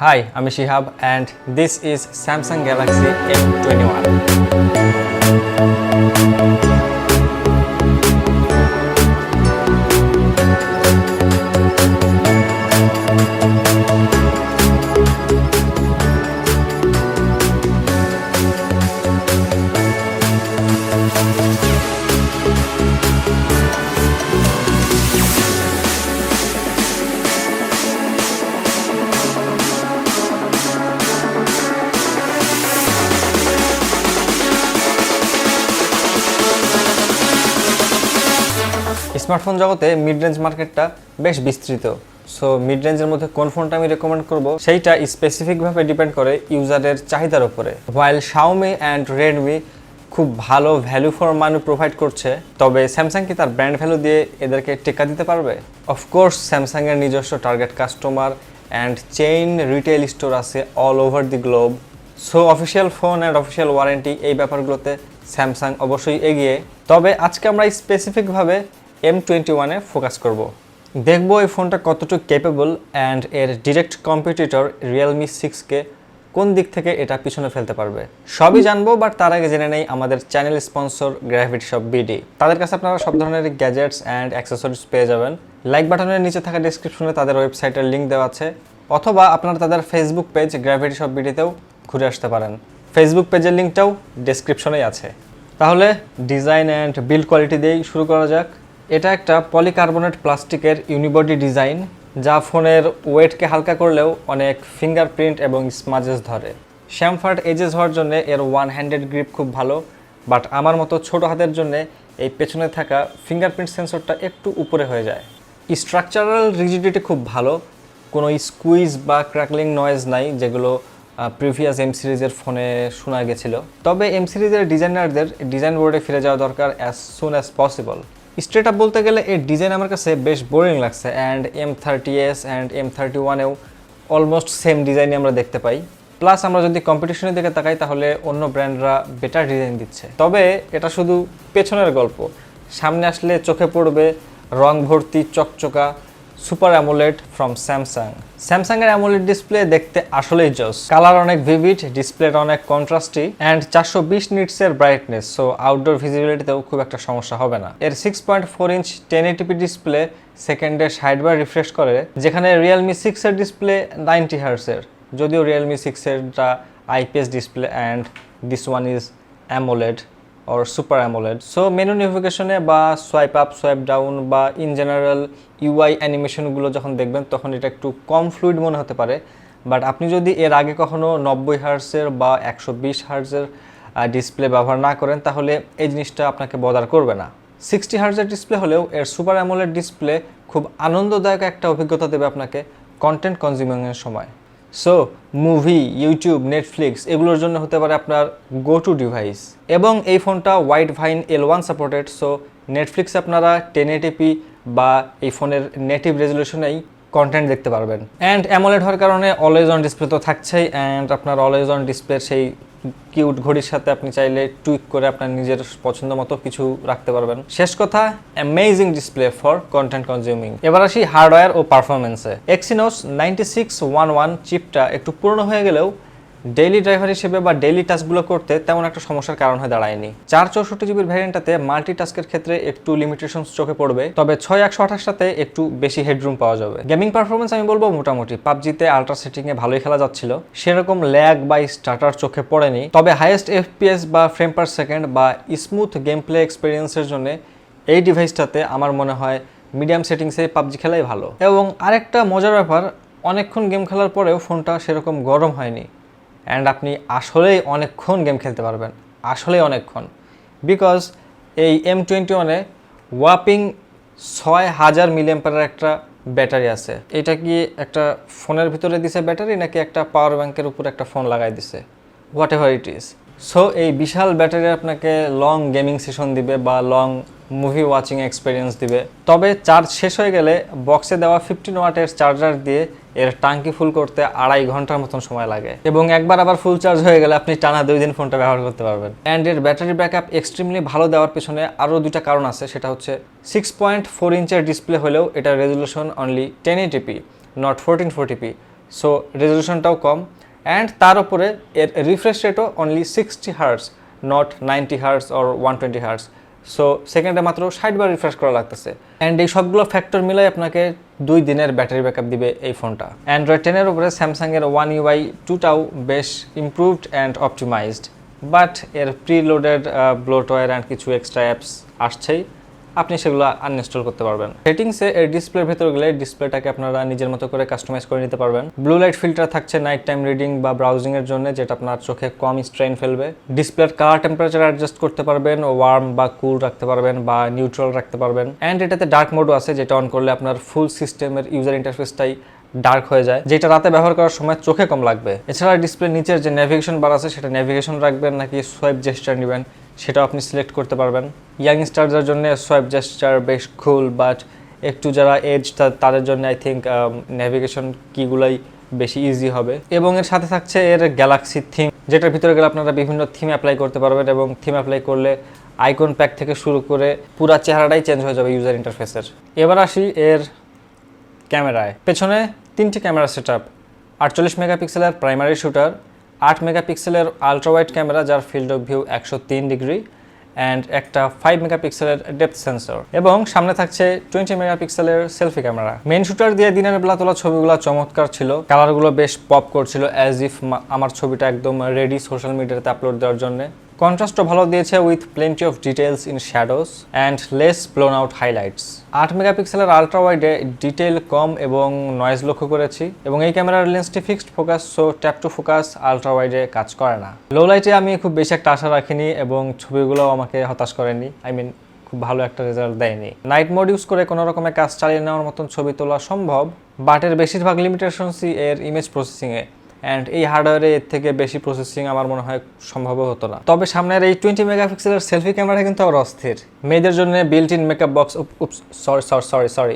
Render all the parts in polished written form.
Hi, I'm Shihab and this is Samsung Galaxy M21. Smartphone জগতে mid range মার্কেটটা বেশ বিস্তৃত। সো মিড রেঞ্জের মধ্যে কোন ফোনটা আমি রেকমেন্ড করব সেইটা স্পেসিফিকভাবে ডিপেন্ড করে ইউজারের চাহিদার উপরে। হোয়াইল Xiaomi অ্যান্ড Redmi খুব ভালো ভ্যালু ফর মানি প্রোভাইড করছে, তবে স্যামসাং কি তার ব্র্যান্ড ভ্যালু দিয়ে এদেরকে টেক্কা দিতে পারবে? অফকোর্স স্যামসাংয়ের নিজস্ব target customer and chain retail store আছে all over the globe. So official phone and official warranty এই ব্যাপারগুলোতে স্যামসাং অবশ্যই এগিয়ে। তবে আজকে আমরা স্পেসিফিকভাবে M21-এ ফোকাস করব। দেখব এই ফোনটা কতটুকু ক্যাপেবল অ্যান্ড এর ডিরেক্ট কম্পিটিটর Realme 6কে কোন দিক থেকে এটা পিছনে ফেলতে পারবে। সবই জানবো, বাট তার আগে জেনে নেই আমাদের channel sponsor gravity shop BD. তাদের কাছে আপনারা সব ধরনের গ্যাজেটস অ্যান্ড অ্যাক্সেসরিজ পেয়ে যাবেন। লাইক বাটনের নিচে থাকা ডেসক্রিপশনে তাদের ওয়েবসাইটের লিঙ্ক দেওয়া আছে, অথবা আপনারা তাদের ফেসবুক পেজ গ্র্যাভিটি শপ বিডিতেও ঘুরে আসতে পারেন। ফেসবুক পেজের লিঙ্কটাও ডেসক্রিপশনেই আছে। তাহলে ডিজাইন অ্যান্ড বিল্ড কোয়ালিটি দিয়েই শুরু করা যাক। এটা একটা পলিকার্বনেট প্লাস্টিকের ইউনিবডি ডিজাইন, যা ফোনের ওয়েটকে হালকা করলেও অনেক ফিঙ্গারপ্রিন্ট এবং স্মাজেস ধরে। শ্যামফার্ড এজেস হওয়ার জন্য এর ওয়ান হ্যান্ডেড গ্রিপ খুব ভালো, বাট আমার মতো ছোট হাতের জন্য এই পেছনে থাকা ফিঙ্গারপ্রিন্ট সেন্সরটা একটু উপরে হয়ে যায়। স্ট্রাকচারাল রিজিডিটি খুব ভালো, কোনো স্কুইজ বা ক্র্যাকলিং নয়েজ নাই, যেগুলো প্রিভিয়াস এম সিরিজের ফোনে শোনা গেছিলো। তবে এম সিরিজের ডিজাইনারদের ডিজাইন বোর্ডে ফিরে যাওয়া দরকার as soon as possible. Straight up বলতে গেলে এর ডিজাইন আমার কাছে বেশ বোরিং লাগছে, অ্যান্ড M30s অ্যান্ড M31-এও অলমোস্ট সেম ডিজাইনই আমরা দেখতে পাই। প্লাস আমরা যদি কম্পিটিশনের দিকে তাকাই তাহলে অন্য ব্র্যান্ডরা বেটার ডিজাইন দিচ্ছে। তবে এটা শুধু পেছনের গল্প, সামনে আসলে চোখে পড়বে রং ভর্তি চকচকা সুপার অ্যামোলেড ফ্রম স্যামসাং। স্যামসাংয়ের অ্যামোলেড ডিসপ্লে দেখতে আসলেই জোস। কালার অনেক ভিভিড, ডিসপ্লেটা অনেক কন্ট্রাস্টি অ্যান্ড 420 নিটসের ব্রাইটনেস, সো আউটডোর ভিজিবিলিটিতেও খুব একটা সমস্যা হবে না। এর 6.4 ইঞ্চ 1080p ডিসপ্লে সেকেন্ডে 60 বার রিফ্রেশ করে, যেখানে Realme 6-এর ডিসপ্লে 90 হার্টসের। যদিও Realme 6-এরটা IPS display and this one is AMOLED or super AMOLED. So menu নেভিগেশনে বা সোয়াইপ আপ সোয়াইপ ডাউন বা ইন জেনারেল UI অ্যানিমেশনগুলো যখন দেখবেন তখন এটা একটু কম ফ্লুইড মনে হতে পারে, বাট আপনি যদি এর আগে কখনো 90 হার্টসের বা 120 হার্টসের ডিসপ্লে ব্যবহার না করেন তাহলে এই জিনিসটা আপনাকে বদার করবে না। 60 হার্টসের ডিসপ্লে হলেও এর সুপার AMOLED ডিসপ্লে খুব আনন্দদায়ক একটা অভিজ্ঞতা দেবে আপনাকে কন্টেন্ট কনজিউমিংয়ের সময়। সো মুভি, ইউটিউব, নেটফ্লিক্স এগুলোর জন্য হতে পারে আপনার গো টু ডিভাইস। এবং এই ফোনটা wide vine L1 supported, so নেটফ্লিক্সে আপনারা 1080p বা এই ফোনের নেটিভ রেজলিউশনেই কন্টেন্ট দেখতে পারবেন। অ্যান্ড অ্যামোলেড হওয়ার কারণে অলওয়েজ অন ডিসপ্লে তো থাকছেই, অ্যান্ড আপনার অলওয়েজ অন ডিসপ্লের সেই কিউট ঘড়ির সাথে আপনি চাইলে টুইক করে আপনার নিজের পছন্দ মতো কিছু রাখতে পারবেন। শেষ কথা, amazing display for content consuming. এবার আসি হার্ডওয়্যার ও পারফরমেন্সে। Exynos 9611 চিপটা একটু পুরনো হয়ে গেলেও ডেইলি ড্রাইভার হিসেবে বা ডেইলি টাস্কগুলো করতে তেমন একটা সমস্যার কারণ হয়ে দাঁড়ায়নি। 464GB ভ্যারিয়েন্টটাতে মাল্টিটাস্কের ক্ষেত্রে একটু লিমিটেশনস চোখে পড়বে, তবে 6128টাতে একটু বেশি হেডরুম পাওয়া যাবে। গেমিং পারফরমেন্স আমি বলবো মোটামুটি, পাবজিতে আল্ট্রা সেটিংয়ে ভালোই খেলা যাচ্ছিল, সেরকম ল্যাগ বা স্টার্টার চোখে পড়েনি। তবে হাইয়েস্ট FPS বা ফ্রেম পার সেকেন্ড বা স্মুথ গেম প্লে এক্সপিরিয়েন্সের জন্য এই ডিভাইসটাতে আমার মনে হয় মিডিয়াম সেটিংসে পাবজি খেলাই ভালো। এবং আরেকটা মজার ব্যাপার, অনেকক্ষণ গেম খেলার পরেও ফোনটা সেরকম গরম হয়নি, অ্যান্ড আপনি আসলেই অনেকক্ষণ গেম খেলতে পারবেন, আসলেই অনেকক্ষণ। বিকজ এই M21-এ ওয়াপিং 6000 mAh একটা ব্যাটারি আছে। এটা কি একটা ফোনের ভিতরে দিছে ব্যাটারি, নাকি একটা পাওয়ার ব্যাংকের উপর একটা ফোন লাগাই দিছে? What ever it is. So এই বিশাল ব্যাটারি আপনাকে লং গেমিং সেশন দিবে বা লং মুভি ওয়াচিং এক্সপিরিয়েন্স দিবে। তবে চার্জ শেষ হয়ে গেলে বক্সে দেওয়া 15 ওয়াটের চার্জার দিয়ে এর টাঙ্কি ফুল করতে 2.5 ঘন্টার মতন সময় লাগে, এবং একবার আবার ফুল চার্জ হয়ে গেলে আপনি টানা 2 দিন ফোনটা ব্যবহার করতে পারবেন। অ্যান্ড এর ব্যাটারি ব্যাকআপ এক্সট্রিমলি ভালো দেওয়ার পেছনে আরও 2টা কারণ আছে। সেটা হচ্ছে 6.4 ইঞ্চের ডিসপ্লে হলেও এটার resolution only 1080p not 1440p, so রেজলিউশনটাও কম, অ্যান্ড তার উপরে এর রিফ্রেশ রেটও only 60 hertz, not 90 hertz or 120 hertz. So সেকেন্ডে মাত্র 60 বার রিফ্রেশ করা লাগতেছে। অ্যান্ড এই সবগুলো ফ্যাক্টর মিলাই আপনাকে 2 দিনের ব্যাটারি ব্যাকআপ দিবে এই ফোনটা। অ্যান্ড্রয়েড 10-এর উপরে স্যামসাংয়ের One UI 2টাও বেশ ইমপ্রুভড অ্যান্ড অপটিমাইজড, বাট এর প্রিলোডেড ব্লোটওয়্যার অ্যান্ড কিছু এক্সট্রা অ্যাপস আসছেই, আপনি সেগুলো আনইনস্টল করতে পারবেন। সেটিংসে এর ডিসপ্লের ভেতর গেলে ডিসপ্লেটাকে আপনারা নিজের মতো করে কাস্টমাইজ করে নিতে পারবেন। ব্লু লাইট ফিল্টার থাকছে নাইট টাইম রিডিং বা ব্রাউজিং এর জন্য, যেটা আপনার চোখে কম স্ট্রেন ফেলবে। ডিসপ্লের কালার টেম্পারেচার অ্যাডজাস্ট করতে পারবেন, ওয়ার্ম বা কুল রাখতে পারবেন বা নিউট্রাল রাখতে পারবেন। অ্যান্ড এটাতে ডার্ক মোডও আছে, যেটা অন করলে আপনার ফুল সিস্টেমের ইউজার ইন্টারফেসটাই ডার্ক হয়ে যায়, যেটা রাতে ব্যবহার করার সময় চোখে কম লাগবে। এছাড়া ডিসপ্লে নিচের যে নেভিগেশন বার আছে, সেটা নেভিগেশন রাখবেন নাকি সোয়াইপ জেস্টার নেবেন সেটাও আপনি সিলেক্ট করতে পারবেন। ইয়াংস্টারদের জন্য সোয়াইপ জেস্টার বেশ কুল, বাট একটু যারা এজ তাদের জন্য আই থিঙ্ক নেভিগেশন কিগুলাই বেশি ইজি হবে। এবং এর সাথে থাকছে এর গ্যালাক্সি থিম, যেটার ভিতরে গেলে আপনারা বিভিন্ন থিম অ্যাপ্লাই করতে পারবেন, এবং থিম অ্যাপ্লাই করলে আইকন প্যাক থেকে শুরু করে পুরা চেহারাটাই চেঞ্জ হয়ে যাবে ইউজার ইন্টারফেসের। এবার আসি এর ক্যামেরায়। পেছনে 3টি ক্যামেরা সেট আপ, 48 মেগাপিক্সেলের প্রাইমারি শুটার, 8 মেগাপিক্সেলের আলট্রাওয়াইড ক্যামেরা যার field of view 103 degree, and একটা 5 মেগাপিক্সেলের ডেপথ সেন্সর, এবং সামনে থাকছে 20 মেগাপিক্সেলের সেলফি ক্যামেরা। মেইন শুটার দিয়ে দিনের বেলা তোলা ছবিগুলো চমৎকার ছিল, কালারগুলো বেশ পপ করছিল, অ্যাজ ইফ আমার ছবিটা একদম রেডি সোশ্যাল মিডিয়াতে আপলোড দেওয়ার জন্য। কন্ট্রাস্টও ভালো দিয়েছে with plenty of details in shadows and less blown out highlights. 8 মেগাপিক্সেলের আলট্রা ওয়াইডে ডিটেল কম এবং নয়েজ লক্ষ্য করেছি, এবং এই ক্যামেরার লেন্সটি fixed focus, so tap to focus ultra ওয়াইডে কাজ করে না। লো লাইটে আমি খুব বেশি একটা আশা রাখিনি, এবং ছবিগুলো আমাকে হতাশ করেনি, খুব ভালো একটা রেজাল্ট দেয়নি। নাইট মোড ইউজ করে কোনো রকমের কাজ চালিয়ে নেওয়ার মতন ছবি তোলা সম্ভব, বাট এর বেশিরভাগ লিমিটেশনসই এর ইমেজ প্রসেসিংয়ে, অ্যান্ড এই হার্ডওয়্যারে এর থেকে বেশি প্রসেসিং আমার মনে হয় সম্ভব হতো না। তবে সামনের এই 20 মেগাপিক্সেলের সেলফি ক্যামেরা কিন্তু আবার অস্থির। মেয়েদের জন্য built in makeup box, sorry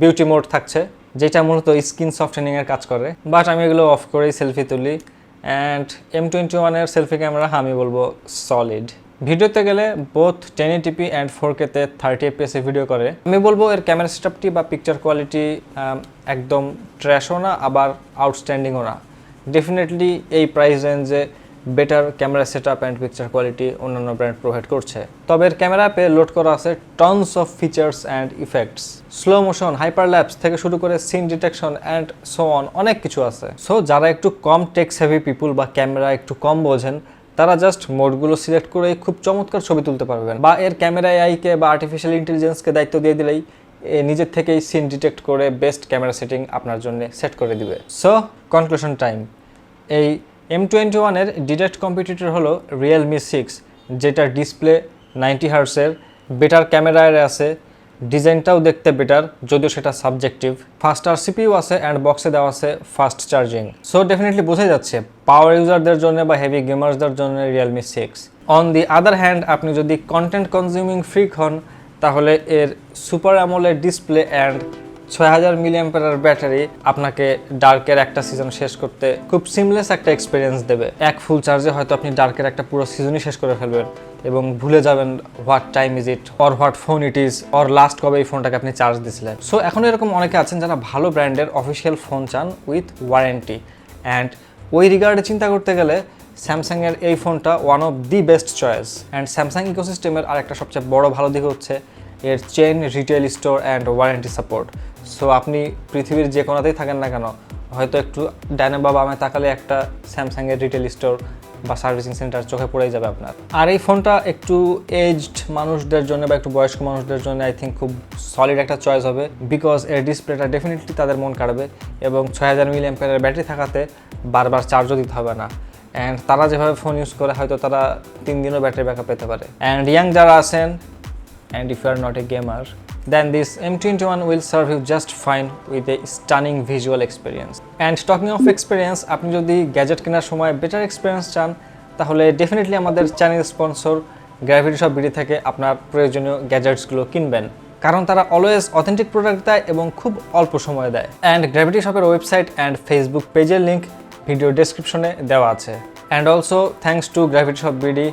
beauty mode থাকছে, যেটা মূলত স্কিন সফটেনিং এর কাজ করে, বাট আমি এগুলো অফ করেই সেলফি তুলি। অ্যান্ড M21 এর সেলফি ক্যামেরা আমি বলবো সলিড। ভিডিওতে গেলে বোথ 1080p অ্যান্ড 4K তে 30 fps এ ভিডিও করে। আমি বলবো এর ক্যামেরা সেটআপটি বা পিকচার কোয়ালিটি একদম ট্র্যাশও না, আবার আউটস্ট্যান্ডিংও না। ডেফিনেটলি এই প্রাইস রেঞ্জে better camera setup and picture quality অন্যান্য ব্র্যান্ড প্রোভাইড করছে। তবে এর ক্যামেরা অ্যাপে লোড করা আছে tons of features and effects, slow motion, hyperlapse থেকে শুরু করে scene detection and so on, অনেক কিছু আছে। সো যারা একটু কম টেক হেভি পিপুল বা ক্যামেরা একটু কম বোঝেন, তারা জাস্ট মোডগুলো সিলেক্ট করে খুব চমৎকার ছবি তুলতে পারবেন, বা এর ক্যামেরা এআইকে বা আর্টিফিশিয়াল ইন্টেলিজেন্সকে দায়িত্ব দিয়ে দিলেই নিজের থেকেই সিন ডিটেক্ট করে বেস্ট ক্যামেরা সেটিং আপনার জন্য সেট করে দিবে। সো কনক্লুশন টাইম, এই M21 এর ডিরেক্ট কম্পিটিটর হলো Realme 6, যেটার ডিসপ্লে 90 হার্টসের, বেটার ক্যামেরায় আছে, ডিজাইনটাও দেখতে বেটার, যদিও সেটা সাবজেক্টিভ, ফাস্টার সিপিইউ আছে, অ্যান্ড বক্সে দেওয়া আছে ফাস্ট চার্জিং। সো ডেফিনেটলি বোঝা যাচ্ছে পাওয়ার ইউজারদের জন্য বা হেভি গেমার্সদের জন্য Realme 6। On the other hand, আপনি যদি কন্টেন্ট কনজিউমিং ফ্রিক হন, তাহলে এর super AMOLED display and 6000 mAh battery আপনাকে ডার্কের একটা সিজন শেষ করতে খুব সিমলেস একটা এক্সপিরিয়েন্স দেবে। এক ফুল চার্জে হয়তো আপনি ডার্কের একটা পুরো সিজনই শেষ করে ফেলবেন, এবং ভুলে যাবেন what time is it or what phone it is or last কবে এই ফোনটাকে আপনি চার্জ দিয়েছিলেন। সো এখন এরকম অনেকে আছেন যারা ভালো ব্র্যান্ডের অফিসিয়াল ফোন চান উইথ ওয়ারেন্টি, অ্যান্ড ওই রিগার্ডে চিন্তা করতে গেলে স্যামসাংয়ের এই ফোনটা one of the best choice. And Samsung ইকোসিস্টেমের আরেকটা সবচেয়ে বড় ভালো দিক হচ্ছে এর chain retail store and warranty support. So আপনি পৃথিবীর যে কোনাতেই থাকেন না কেন, হয়তো একটু ডানে বা বামে তাকালে একটা স্যামসাংয়ের রিটেল স্টোর বা সার্ভিসিং সেন্টার চোখে পড়েই যাবে আপনার। আর এই ফোনটা একটু এজড মানুষদের জন্য বা একটু বয়স্ক মানুষদের জন্য আই থিঙ্ক খুব সলিড একটা চয়েস হবে, বিকজ এর ডিসপ্লেটা ডেফিনেটলি তাদের মন কাড়বে, এবং 6000 mAh ব্যাটারি থাকাতে বারবার চার্জও দিতে হবে না। অ্যান্ড তারা যেভাবে ফোন ইউজ করে হয়তো তারা 3 দিনও ব্যাটারি ব্যাকআপ পেতে পারে। অ্যান্ড ইয়াং যারা আছেন, and if you are not a gamer, then this M21 will serve you just fine with a stunning visual experience. And talking of experience, আপনি যদি গ্যাজেট কেনার সময় বেটার এক্সপিরিয়েন্স চান, তাহলে ডেফিনেটলি আমাদের channel sponsor gravity shop BD থেকে আপনার প্রয়োজনীয় গ্যাজেটসগুলো কিনবেন, কারণ তারা অলওয়েজ অথেন্টিক প্রোডাক্ট দেয় এবং খুব অল্প সময় দেয়। অ্যান্ড গ্র্যাভিটি শপের ওয়েবসাইট অ্যান্ড ফেসবুক পেজের লিঙ্ক ভিডিও ডেসক্রিপশনে দেওয়া আছে। And also thanks to gravity shop BD,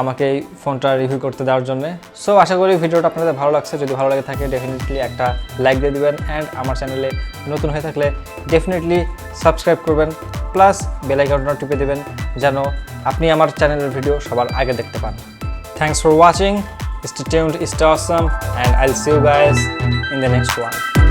আমাকে এই ফোনটা রিভিউ করতে দেওয়ার জন্য। সো আশা করি ভিডিওটা আপনাদের ভালো লাগছে। যদি ভালো লাগে থাকে ডেফিনেটলি একটা লাইক দিয়ে দিবেন, অ্যান্ড আমার চ্যানেলে নতুন হয়ে থাকলে ডেফিনেটলি সাবস্ক্রাইব করবেন, প্লাস বেল আইকনটা টিপে দেবেন যেন আপনি আমার চ্যানেলের ভিডিও সবার আগে দেখতে পান। Thanks for watching, stay tuned, stay awesome, and I'll see you guys in the next one.